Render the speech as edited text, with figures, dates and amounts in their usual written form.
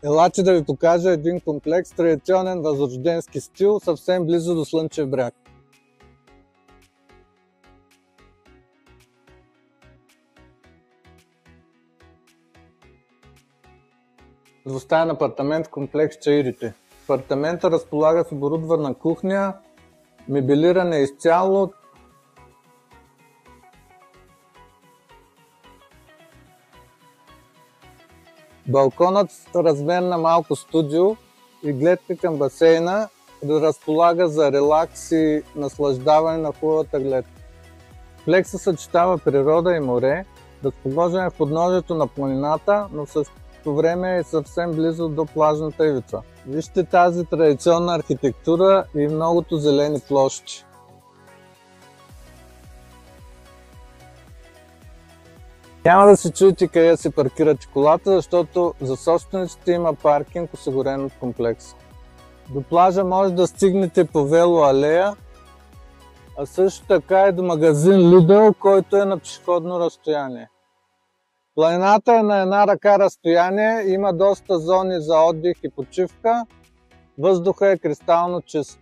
Елате да ви покажа един комплекс традиционен възрожденски стил, съвсем близо до Слънчев бряг. Двустаен апартамент в комплекс Чаирите. Апартамента разполага с оборудвана кухня, мебелиране изцяло. Балконът с размер на малко студио и гледка към басейна разполага за релакс и наслаждаване на хубавата гледка. Комплексът съчетава природа и море, разположен е в подножието на планината, но в същото време е съвсем близо до плажната ивица. Вижте тази традиционна архитектура и многото зелени площи. Няма да се чуете къде си паркирате колата, защото за собствениците има паркинг, осигурен от комплекса. До плажа може да стигнете по велоалея, а също така и до магазин Lidl, който е на пешеходно разстояние. Планината е на една ръка разстояние, има доста зони за отдих и почивка, въздухът е кристално чист.